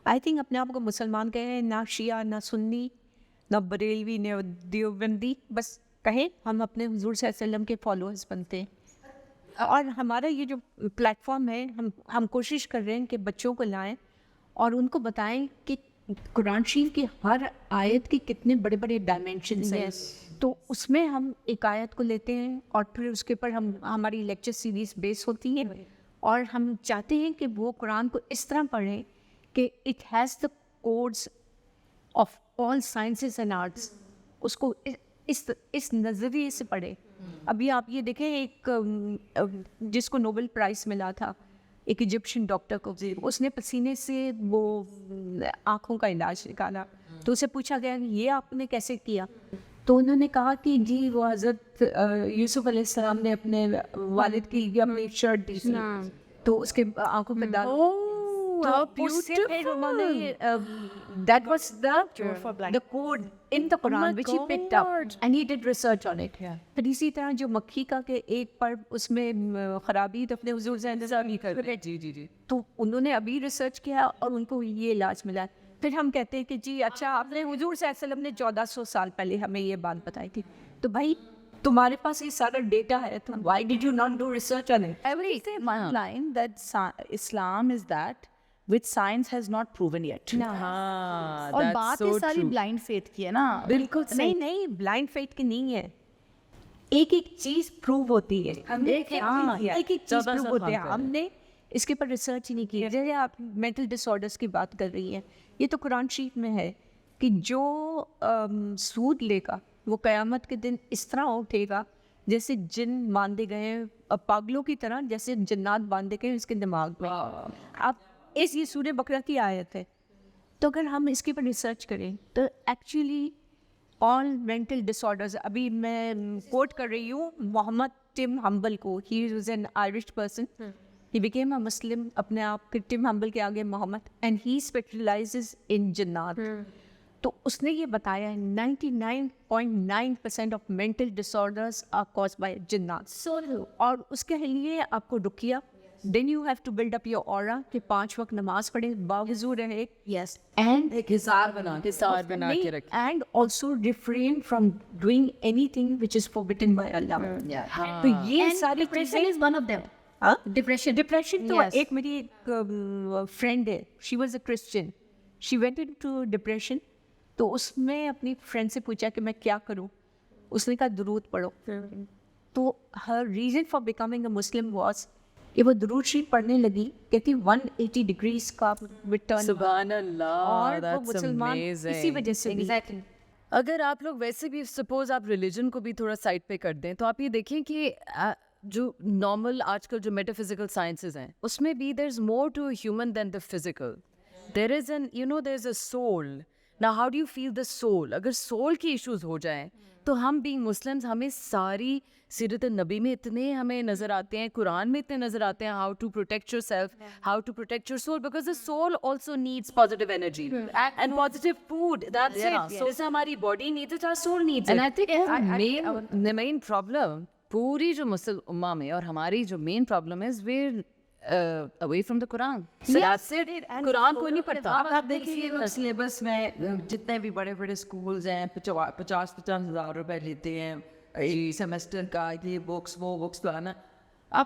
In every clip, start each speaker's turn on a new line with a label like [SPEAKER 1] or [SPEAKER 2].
[SPEAKER 1] I think اپنے آپ کو مسلمان کہیں، نہ شیعہ نہ سنی نہ بریلوی نہ دیوبندی، بس کہیں ہم اپنے حضور صلی اللہ علیہ وسلم کے فالوورز بنتے ہیں. اور ہمارا یہ جو پلیٹ فارم ہے، ہم کوشش کر رہے ہیں کہ بچوں کو لائیں اور ان کو بتائیں کہ قرآن شریف کی ہر آیت کے کتنے بڑے بڑے ڈائمینشنس ہیں. تو اس میں ہم ایک آیت کو لیتے ہیں اور پھر اس کے اوپر ہماری لیکچر سیریز بیس ہوتی ہے، اور ہم چاہتے ہیں کہ وہ قرآن کو اس طرح پڑھیں کہ it has the codes of all sciences and arts. اس کو اس نظریے سے پڑھے. ابھی آپ یہ دیکھیں، ایک جس کو نوبل پرائز ملا تھا، ایک ایجپشین ڈاکٹر کو، اس نے پسینے سے وہ آنکھوں کا علاج نکالا. تو اسے پوچھا گیا یہ آپ نے کیسے کیا؟ تو انہوں نے کہا کہ جی وہ حضرت یوسف علیہ السلام نے اپنے والد کی اپنی شرٹ دی تھی، تو اس کے آنکھوں پہ ڈال. That was the code in the Quran which he picked up and he did research on it. پھر اسی طرح جو مکھی کا کہ ایک پر اس میں خرابی تو اپنے حضور سے انتظار نہیں کر رہے، جی تو انہوں نے ابھی ریسرچ کیا اور ان کو یہ علاج ملا. پھر ہم کہتے ہیں کہ جی اچھا آپ نے حضور صلی اللہ علیہ وسلم نے 1400 سال پہلے ہمیں یہ بات بتائی تھی. تو بھائی تمہارے پاس یہ سارا ڈیٹا ہے، تو why did you not do research on it?
[SPEAKER 2] I will say one line that Islam is that which science has not proven yet. اور بات یہ ساری بلائنڈ فیتھ کی ہے نا.
[SPEAKER 1] بالکل نہیں بلائنڈ فیتھ کی نہیں ہے. ایک ایک چیز پروو ہوتی ہے، ایک ایک چیز پروو ہوتی ہے. ہم نے اس کے اوپر ریسرچ ہی نہیں کی. جیسے آپ مینٹل ڈس آرڈرس کی بات کر رہی ہیں، یہ تو قرآن شریف میں ہے کہ جو سود لے گا وہ قیامت کے دن اس طرح اٹھے گا جیسے جن باندھے گئے، پاگلوں کی طرح جیسے جنات باندھے گئے اس کے دماغ میں. اب یہ سورہ بقرہ کی آیت ہے. تو اگر ہم اس کے اوپر ریسرچ کریں تو ایکچولی آل مینٹل ڈس آرڈرز، ابھی میں کوٹ کر رہی ہوں محمد ٹم ہمبل کو، he was an Irish person, he became a Muslim, اپنے آپ کے ٹم ہمبل کے آگے محمد، اینڈ ہی اسپیشلائزز ان جنات. تو اس نے یہ بتایا ہے 99.9% of mental disorders are caused by جنات. اور اس کے لیے آپ کو رقیہ، then you have to build up your aura کہ 5 وقت نماز پڑھیں، باوضو رہے، یس، اینڈ
[SPEAKER 3] ایک حساب بنا کے رکھیں،
[SPEAKER 1] and also refrain from doing anything which is forbidden by اللہ. تو یہ ساری چیزیں، ڈپریشن تو ایک میری ایک فرینڈ ہے، she was a Christian, she went into depression. تو اس میں اپنی فرینڈ سے پوچھا کہ میں کیا کروں، اس نے کہا درود پڑھو. تو ہر reason for becoming a Muslim was کہ وہ درود شریف پڑھنے لگی، کہتی 180 ڈگریز کا ریٹرن.
[SPEAKER 3] سبحان اللہ،
[SPEAKER 1] اور وہ مسلمان اسی وجہ سے.
[SPEAKER 3] اگر آپ لوگ ویسے بھی سپوز آپ ریلیجن کو بھی تھوڑا سائڈ پہ کر دیں تو آپ یہ دیکھیں کہ جو نارمل آج کل جو میٹا فزیکل سائنسز ہیں اس میں بھی there is more to human than the physical. There is an there is a soul. Now how do you feel the soul? اگر سول کی ایشوز ہو جائیں تو ہم بینگ مسلمز ہمیں ساری سیرت نبی میں اتنے ہمیں نظر آتے ہیں، قرآن میں اتنے نظر آتے ہیں، how to protect yourself, how to protect your soul, because the soul also needs positive energy and positive food. That's it. جیسے ہماری body needs it, our soul needs it. And I think main problem پوری جو مسلم امہ میں اور ہماری جو main problem is we're away from the Quran. قرآن کوئی نہیں پڑھتا.
[SPEAKER 4] آپ دیکھیے سلیبس میں جتنے بھی بڑے بڑے اسکولز ہیں 50-50 ہزار روپے لیتے ہیں سیمسٹر کا، یہ بکس وہ بکس لانا. اب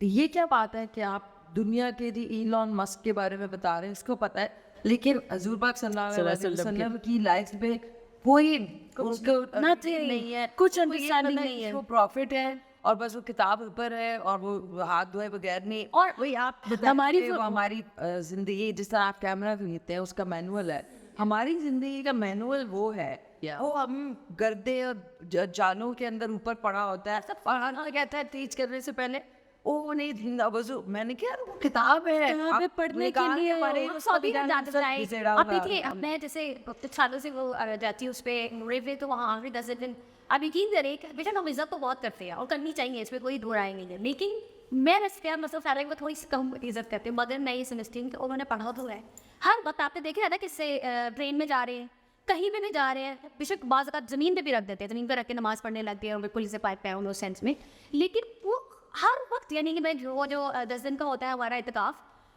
[SPEAKER 4] یہ کیا بات ہے کہ آپ دنیا کے ایلون مسک کے بارے میں بتا رہے ہیں، اس کو پتہ ہے، لیکن حضور پاک صلی اللہ علیہ وسلم کی لائف پہ کوئی اس کو نہیں ہے، کچھ انڈرسٹینڈنگ نہیں ہے. وہ پروفٹ ہے اور بس وہ کتاب اوپر ہے اور وہ ہاتھ دھوئے بغیر نہیں. اور وہی آپ ہماری زندگی جس طرح آپ کیمرہ لیتے ہیں اس کا مینول ہے، ہماری زندگی کا مینول وہ ہے. وہ ہم گردے اور جانوں کے اندر اوپر پڑا ہوتا ہے. سب پڑھانا کہتا ہے تیز کرنے سے پہلے وہ نہیں وضو، میں نے کیا وہ کتاب ہے
[SPEAKER 2] پڑھنے کے لیے. آپ دیکھیے میں جیسے سالوں سے وہ جاتی ہوں اس پہ ریوے، تو وہاں آخری 10 دن اب یقین کریں بے شک ہم عزت تو بہت کرتے ہیں اور کرنی چاہیے، اس پہ کوئی دو رائے نہیں ہے، لیکن میں مطلب سارے کو تھوڑی سی کم عزت کرتے ہیں. مگر میں یہ سمجھتی ہوں کہ انہوں نے پڑھا تو ہے. ہر وقت آپ نے دیکھا تھا کس سے ٹرین میں جا رہے ہیں، کہیں پہ بھی جا رہے ہیں، بے شک بعض اوقات زمین پہ بھی رکھ دیتے ہیں، زمین پہ رکھ کے نماز پڑھنے لگتے ہیں اور بالکل اسے پائپ پہ اس سینس میں. لیکن وہ ہر وقت یعنی کہ میں وہ جو 10 دن کا ہوتا ہے ہمارا اعتکاف،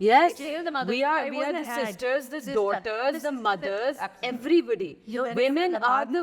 [SPEAKER 3] Yes, we are the sisters, the daughters, the mothers, everybody. Women are the.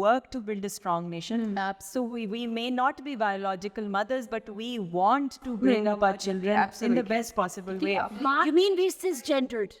[SPEAKER 1] worked to build a strong nation. So we may not be biological mothers, but we want to bring up our children in the best possible way.
[SPEAKER 2] You mean we're cisgendered?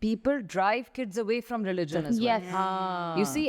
[SPEAKER 5] people drive kids away from religion as well. You see,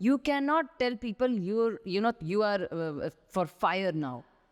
[SPEAKER 5] you cannot tell people you are for fire now.